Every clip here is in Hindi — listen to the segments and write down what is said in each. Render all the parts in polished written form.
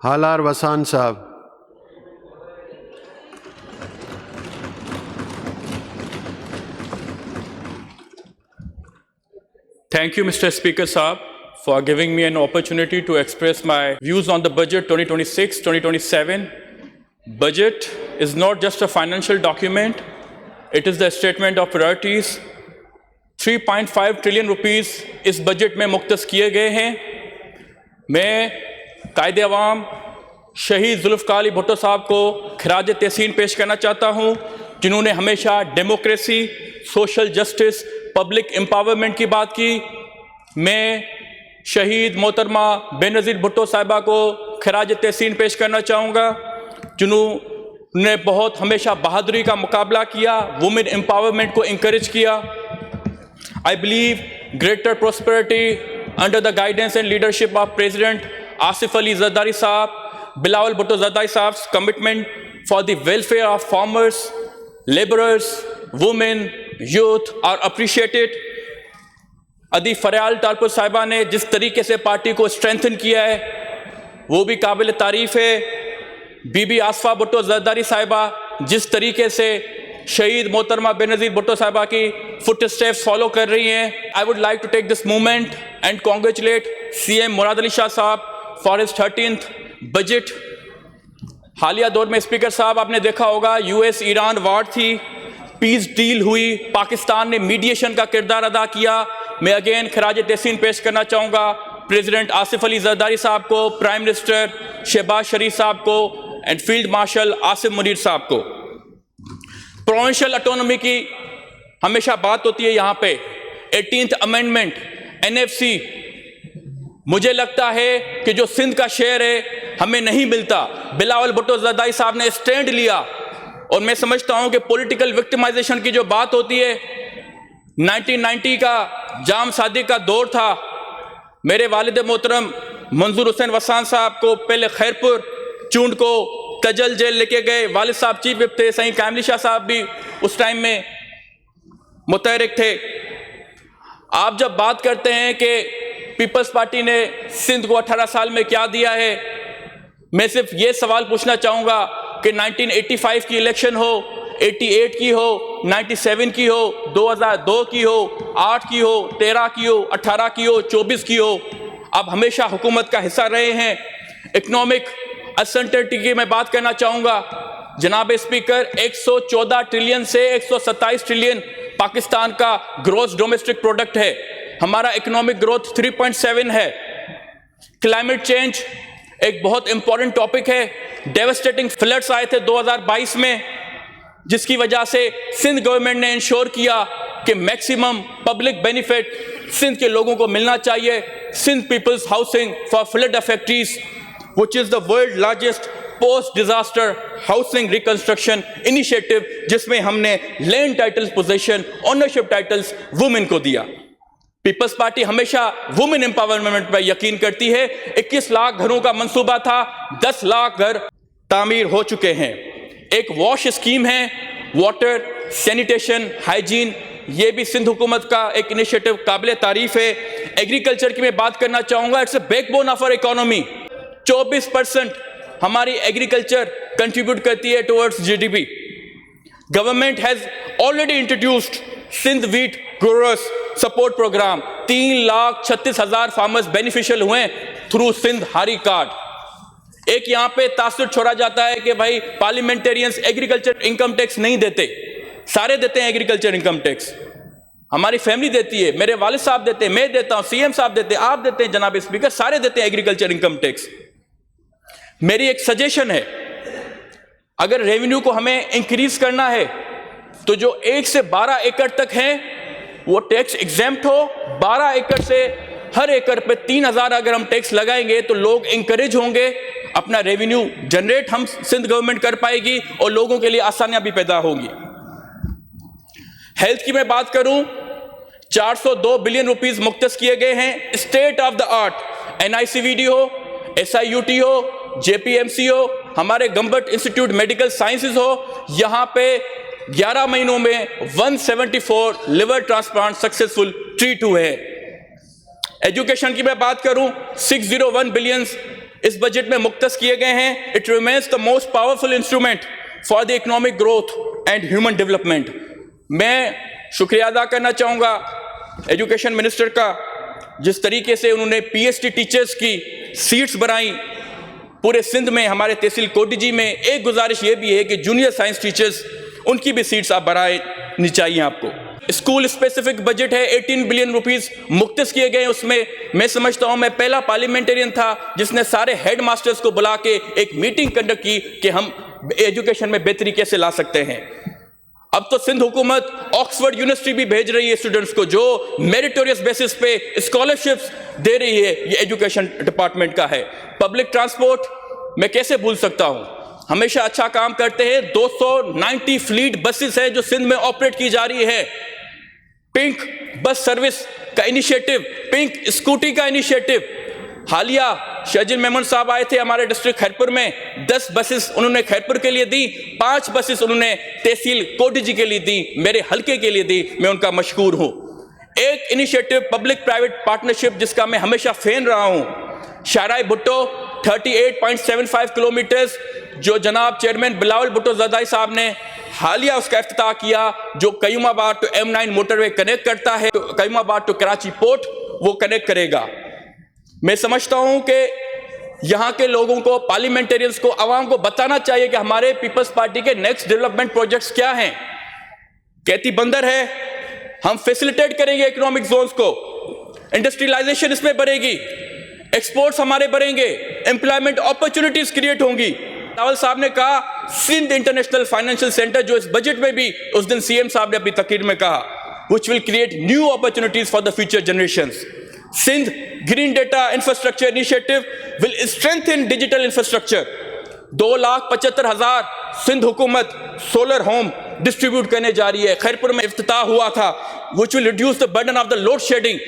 हालार वसान साहब। Thank you, Mr. Speaker Saab, for giving me an opportunity to express my views on the budget 2026-2027. Budget is not just a financial document, it is the statement of priorities. 3.5 trillion rupees इस बजट में मुख्तस किए गए हैं। मैं कायदे अवाम शहीद जुल्फ़िकार अली भुट्टो साहब को खराज तहसीन पेश करना चाहता हूँ, जिन्होंने हमेशा democracy, social justice, public empowerment की बात की। मैं शहीद मोहतरमा बेनज़ीर भुट्टो साहिबा को खराज तहसीन पेश करना चाहूँगा, जिन्होंने बहुत हमेशा बहादुरी का मुकाबला किया, वुमेन एम्पावरमेंट को इंकरेज किया। I believe greater prosperity under the guidance and leadership of President Asif Ali Zardari Saab, Bilawal Bhutto Zardari Saab's commitment for the welfare of farmers, laborers, women, youth are appreciated. अदी फरयाल टालपुर साहिबा ने जिस तरीके से पार्टी को स्ट्रेंथन किया है वो भी काबिल तारीफ है। बीबी आसफा भुट्टो जरदारी साहिबा जिस तरीके से शहीद मोहतरमा बेनज़ीर भुट्टो साहिबा की फुट स्टेप्स फॉलो कर रही हैं। I would like to take this movement and congratulate CM Murad Ali Shah sahab for his 13th budget. हालिया दौर में स्पीकर साहब आपने देखा होगा US ईरान वार थी, पीस डील हुई, पाकिस्तान ने मीडिएशन का किरदार अदा किया। मैं अगेन खराज तहसीन पेश करना चाहूँगा प्रेसिडेंट आसिफ अली जरदारी साहब को, प्राइम मिनिस्टर शहबाज शरीफ साहब को and field marshal Asim Munir साहब को। प्रोविंशियल ऑटोनॉमी की हमेशा बात होती है यहाँ पे। 18th अमेंडमेंट NFC, मुझे लगता है कि जो सिंध का शेयर है हमें नहीं मिलता। बिलावल भुट्टो जरदारी साहब ने स्टैंड लिया और मैं समझता हूँ कि पॉलिटिकल विक्टिमाइजेशन की जो बात होती है, 1990 का जाम सादिक का दौर था। मेरे वालिद मोहतरम मंजूर हुसैन वसान साहब को पहले खैरपुर चूंड को तजल जेल लेके गए। वालिद साहब चीफ विप थे, सही कामली शाह साहब भी उस टाइम में मुतहरिक थे। आप जब बात करते हैं कि पीपल्स पार्टी ने सिंध को 18 साल में क्या दिया है, मैं सिर्फ ये सवाल पूछना चाहूँगा कि 1985 की इलेक्शन हो, 88 की हो, 97 की हो, 2002 की हो, 8 की हो, 13 की हो, 18 की हो, 24 की हो, आप हमेशा हुकूमत का हिस्सा रहे हैं। इकोनॉमिक असर्टेनिटी की मैं बात करना चाहूँगा जनाब स्पीकर, 114 ट्रिलियन से 127 ट्रिलियन पाकिस्तान का ग्रोस डोमेस्टिक प्रोडक्ट है। हमारा इकोनॉमिक ग्रोथ 3.7 है। क्लाइमेट चेंज एक बहुत इंपॉर्टेंट टॉपिक है। डेवास्टेटिंग फ्लड्स आए थे 2022 में, जिसकी वजह से सिंध गवर्नमेंट ने इंश्योर किया कि मैक्सिमम पब्लिक बेनिफिट सिंध के लोगों को मिलना चाहिए। Sindh peoples housing for flood affectees, which is the world largest post disaster housing reconstruction initiative, जिसमें हमने land titles possession, ownership titles women को दिया। पीपल्स पार्टी हमेशा वुमेन एम्पावरमेंट पर यकीन करती है। 21 लाख घरों का मंसूबा था, 10 लाख घर तामीर हो चुके हैं। एक वॉश स्कीम है, वाटर सैनिटेशन हाइजीन, ये भी सिंध हुकूमत का एक इनिशिएटिव काबिल तारीफ है। एग्रीकल्चर की मैं बात करना चाहूँगा, it's a backbone of our economy. 24% हमारी एग्रीकल्चर कंट्रीब्यूट करती है towards GDP। Government has already introduced Sindh wheat growers support programme. 3,36,000 farmers beneficial हुए थ्रू सिंध हारी कार्ड। एक यहाँ पे तासुर छोड़ा जाता है कि भाई पार्लियामेंटेरियंस एग्रीकल्चर इनकम टैक्स नहीं देते। सारे देते हैं एग्रीकल्चर इनकम टैक्स, हमारी फैमिली देती है, मेरे वालिद साहब देते हैं, मैं देता हूँ, CM साहब देते हैं, आप देते हैं जनाब स्पीकर, सारे देते हैं एग्रीकल्चर इनकम टैक्स। मेरी एक सजेशन है, अगर रेवेन्यू को हमें इंक्रीज करना है तो जो 1 से 12 एकड़ तक है वो टैक्स एग्जेम्प्ट हो। 12 एकड़ से हर एकड़ पे 3,000 अगर हम टैक्स लगाएंगे तो लोग इंकरेज होंगे, अपना रेवेन्यू जनरेट हम सिंध गवर्नमेंट कर पाएगी और लोगों के लिए आसानियां भी पैदा होंगी। हेल्थ की मैं बात करूं, 402 बिलियन रुपीस मुख्तस किए गए हैं। State of the art NICVD हो, SIUT हो, JPMC हो, हमारे गंबट इंस्टीट्यूट मेडिकल साइंसेज हो, यहाँ पे 11 महीनों में 174 लिवर ट्रांसप्लांट सक्सेसफुल ट्रीट हुए हैं। एजुकेशन की मैं बात करूं, 601 बिलियन इस बजट में मुख्तस किए गए हैं। It remains the most powerful instrument for the economic growth and human development. मैं शुक्रिया अदा करना चाहूँगा एजुकेशन मिनिस्टर का, जिस तरीके से उन्होंने पीएचडी टीचर्स की सीट्स बनाई पूरे सिंध में। हमारे तहसील कोटिजी में एक गुजारिश ये भी है कि जूनियर साइंस टीचर्स, उनकी भी सीट्स आप बढ़ानी चाहिए आपको। स्कूल स्पेसिफिक बजट है, 18 बिलियन रुपीस मुख्तस किए गए। उसमें मैं समझता हूं मैं पहला पार्लियामेंटेरियन था जिसने सारे हेड मास्टर्स को बुला के एक मीटिंग कंडक्ट की कि हम एजुकेशन में बेहतरी कैसे ला सकते हैं। अब तो सिंध हुकूमत ऑक्सफोर्ड यूनिवर्सिटी भी भेज रही है स्टूडेंट्स को, जो मेरिटोरियस बेसिस पे स्कॉलरशिप्स दे रही है। ये एजुकेशन डिपार्टमेंट का है। पब्लिक ट्रांसपोर्ट मैं कैसे भूल सकता हूं, हमेशा अच्छा काम करते हैं। 290 फ्लीट बसेस है जो सिंध में ऑपरेट की जा रही है। पिंक बस सर्विस का इनिशिएटिव, पिंक स्कूटी का इनिशिएटिव। हालिया शर्जिल मेमन साहब आए थे हमारे डिस्ट्रिक्ट खैरपुर में, 10 बसेस उन्होंने खैरपुर के लिए दी, 5 बसेस उन्होंने तहसील कोटिजी के लिए दी, मेरे हल्के के लिए दी। मैं उनका मशकूर हूं। एक इनिशिएटिव पब्लिक प्राइवेट पार्टनरशिप जिसका मैं हमेशा फैन रहा हूं, शाराय भुट्टो 38.75 किलोमीटर, जो जनाब चेयरमैन बिलावल भुट्टो ज़रदारी साहब ने हालिया उसका इफ्तिताह किया, जो Qayyumabad to M9 motorway connect करता है, तो कयूमाबाद टू कराची पोर्ट वो कनेक्ट करेगा। मैं समझता हूं कि यहां के लोगों को, पार्लियामेंटेरियंस को, आवाम को बताना चाहिए कि हमारे पीपल्स पार्टी के नेक्स्ट डेवलपमेंट प्रोजेक्ट्स क्या हैं। कैती बंदर है, हम फैसिलिटेट करेंगे इकोनॉमिक जोन्स को, इंडस्ट्रियलाइजेशन इसमें बढ़ेगी, एक्सपोर्ट्स हमारे बढ़ेंगे, एम्प्लॉयमेंट अपॉर्चुनिटीज क्रिएट होंगी। रावल साहब ने कहा सिंध इंटरनेशनल फाइनेंशियल सेंटर, जो इस बजट में भी उस दिन सीएम साहब ने अपनी तकरीर में कहा, which will create new opportunities for the future generations. Sindh Green Data Infrastructure Initiative will strengthen digital infrastructure. 2,75,000 Sindh हुकूमत सोलर होम डिस्ट्रीब्यूट करने जा रही है। खैरपुर में इफ्तिताह हुआ था, which will reduce the burden of the load shedding.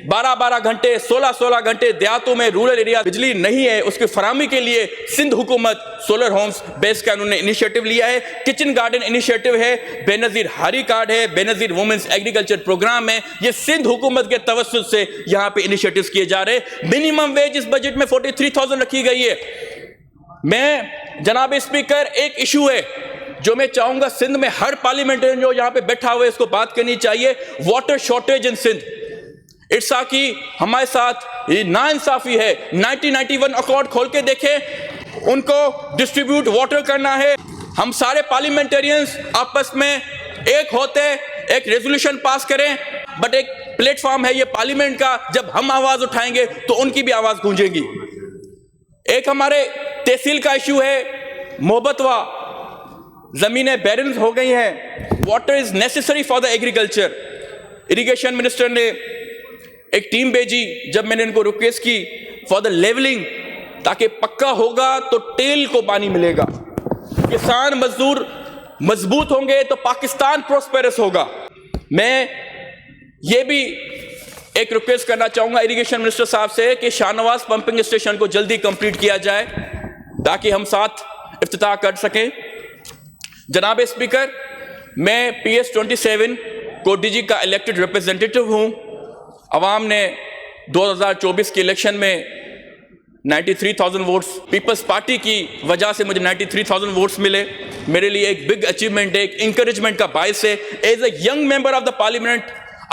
12-12 घंटे, 16-16 घंटे देहातों में, रूरल एरिया बिजली नहीं है, उसकी फराहमी के लिए सिंध हुकूमत सोलर होम्स बेस का उन्होंने इनिशिएटिव लिया है। किचन गार्डन इनिशिएटिव है, बेनज़ीर हारी कार्ड है, बेनज़ीर वुमेन्स एग्रीकल्चर प्रोग्राम है। ये सिंध हुकूमत के तवस्सुत से यहाँ पे इनिशिएटिव्स किए जा रहे हैं। मिनिमम वेज इस बजट में 43,000 रखी गई है। मैं जनाब स्पीकर, एक इशू है जो मैं चाहूंगा सिंध में हर पार्लियामेंटेरियन जो यहाँ पे बैठा हुआ है इसको बात करनी चाहिए, वाटर शॉर्टेज इन सिंध। इट्सा की हमारे साथ ये नाइंसाफी है। 1991 अकॉर्ड खोल के देखें, उनको डिस्ट्रीब्यूट वाटर करना है। हम सारे पार्लियामेंटेरियंस आपस में एक होते एक रेजोल्यूशन पास करें, बट एक प्लेटफॉर्म है ये पार्लियामेंट का, जब हम आवाज उठाएंगे तो उनकी भी आवाज गूंजेगी। एक हमारे तहसील का इशू है, मोहब्बतवा जमीनें बैरन हो गई हैं, water is necessary for the agriculture. Irrigation minister ने एक टीम भेजी, जब मैंने इनको रिक्वेस्ट की फॉर द लेवलिंग, ताकि पक्का होगा तो टेल को पानी मिलेगा, किसान मजदूर मजबूत होंगे तो पाकिस्तान प्रोस्पेरस होगा। मैं ये भी एक रिक्वेस्ट करना चाहूंगा इरिगेशन मिनिस्टर साहब से कि शाहनवाज पंपिंग स्टेशन को जल्दी कंप्लीट किया जाए ताकि हम साथ इफ्तिताह कर सकें। जनाब स्पीकर, मैं PS-27 कोटिजी का इलेक्टेड रिप्रेजेंटेटिव हूं। अवाम ने 2024 के इलेक्शन में 93,000 वोट्स, पीपल्स पार्टी की वजह से मुझे 93,000 वोट्स मिले। मेरे लिए एक बिग अचीवमेंट है, एक इंकरेजमेंट का बायस है। As a young member of the parliament,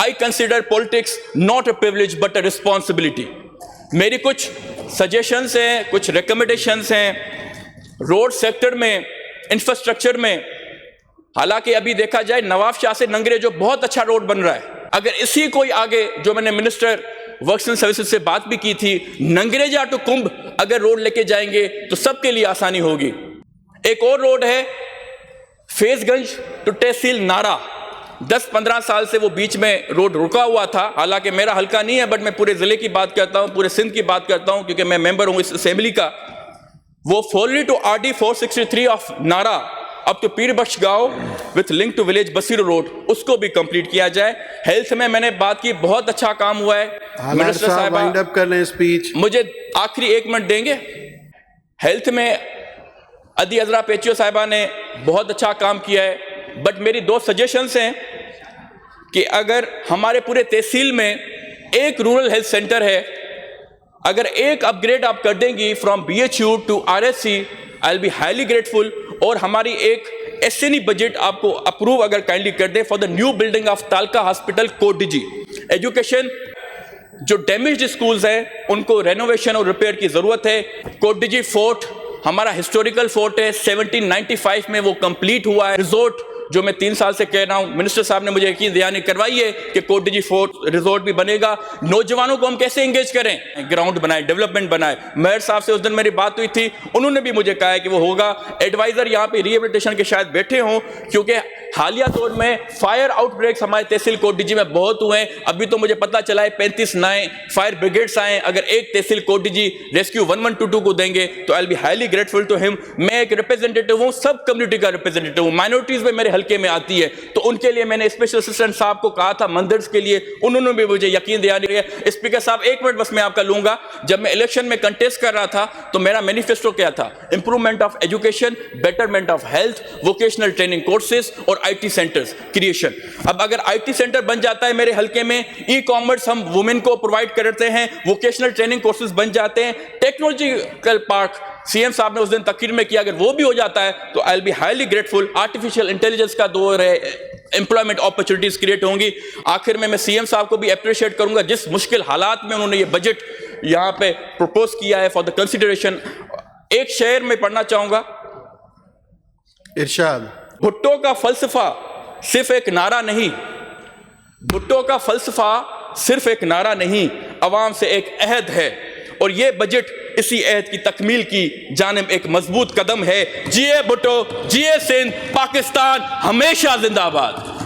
I consider politics not a privilege but a responsibility. मेरी कुछ सजेशंस हैं, कुछ रिकमेंडेशंस हैं रोड सेक्टर में, इंफ्रास्ट्रक्चर में। हालांकि अभी देखा जाए नवाब शाह से नंगरे जो बहुत अच्छा रोड बन रहा है, अगर इसी कोई आगे, जो मैंने मिनिस्टर वर्क्स एंड सर्विसेज से बात भी की थी, नंगरेजा टू कुंभ अगर रोड लेके जाएंगे तो सबके लिए आसानी होगी। एक और रोड है फैजगंज टू तहसील नारा, 10-15 साल से वो बीच में रोड रुका हुआ था। हालांकि मेरा हल्का नहीं है, बट मैं पूरे जिले की बात करता हूं, पूरे सिंध की बात करता हूं, क्योंकि मैं मेंबर हूं इस असेंबली का। वो फोरली टू RD 463 ऑफ नारा अब तो पीर बख्श गांव with link to village Basir road, उसको भी कंप्लीट किया जाए। हेल्थ में मैंने बात की, बहुत अच्छा काम हुआ है। मिनिस्टर साहब वाइंड अप कर लें स्पीच, मुझे आखिरी 1 मिनट देंगे। हेल्थ में अदी अजरा पेचियो साहिबा ने बहुत अच्छा काम किया है, बट मेरी 2 सजेशंस हैं कि अगर हमारे पूरे तहसील में एक रूरल हेल्थ सेंटर है अगर एक अपग्रेड आप कर देंगी from BHU to RSC, I will be highly grateful. और हमारी एक SNE बजट आपको अप्रूव अगर काइंडली कर दे for the new building of taluka hospital Kot Diji. Education, जो डैमेज्ड स्कूल्स हैं उनको रेनोवेशन और रिपेयर की जरूरत है। कोटडीजी फोर्ट हमारा हिस्टोरिकल फोर्ट है, 1795 में वो कंप्लीट हुआ है। रिजोर्ट जो मैं 3 साल से कह रहा हूं, मिनिस्टर साहब ने मुझे यकीन दयानी करवाई है कि कोटडीजी फोर्ट रिजोर्ट भी बनेगा। नौजवानों को हम कैसे एंगेज करें, ग्राउंड बनाए, डेवलपमेंट बनाए। मेयर साहब से उस दिन मेरी बात हुई थी, उन्होंने भी मुझे कहा है कि वो होगा। एडवाइजर यहाँ पे रिहेबिलिटेशन के शायद बैठे हों, क्योंकि हालिया दौर में फायर आउटब्रेक्स हमारे तहसील कोटडीजी में बहुत हुए हैं। अभी तो मुझे पता चला है 35 नए फायर ब्रिगेड्स आए। अगर एक तहसील कोटडीजी रेस्क्यू 1122 को देंगे तो I will be highly grateful to him. मैं एक रिप्रेजेंटेटिव हूँ, सब कम्युनिटी का रिप्रेजेंटेटिव हूँ। माइनॉरिटीज में मेरे हल्के में आती है, तो उनके लिए मैंने स्पेशल असिस्टेंट साहब को कहा था मंदिर के लिए, उन्होंने भी मुझे यकीन दिया नहीं है। स्पीकर साहब 1 मिनट बस मैं आपका लूंगा। जब मैं इलेक्शन में कंटेस्ट कर रहा था तो मेरा मैनिफेस्टो क्या था? Improvement of education, betterment of health, vocational training courses और IT सेंटर्स क्रिएशन। अब अगर IT सेंटर बन जाता है मेरे हल्के में, ई-कॉमर्स हम वुमेन को प्रोवाइड करते हैं, वोकेशनल ट्रेनिंग कोर्सेज बन जाते हैं, टेक्नोलॉजिकल पार्क CM साहब ने उस दिन तकरीर में किया, अगर वो भी हो जाता है तो I will be highly grateful. Artificial intelligence का दौर है, एम्प्लॉयमेंट अपॉर्चुनिटीज क्रिएट होंगी। आखिर में मैं CM साहब को भी अप्रिशिएट करूंगा, जिस मुश्किल हालात में उन्होंने ये बजट यहां पे प्रपोज किया है फॉर द कंसिडरेशन। एक शेर में पढ़ना चाहूंगा, इरशाद। भुट्टो का फलसफा सिर्फ एक नारा नहीं, भुट्टो का फलसफा सिर्फ एक नारा नहीं, अवाम से एक अहद है। और ये बजट इसी अहद की तकमील की जानिब एक मजबूत कदम है। जिए भुट्टो, जिए सिंध, पाकिस्तान हमेशा जिंदाबाद।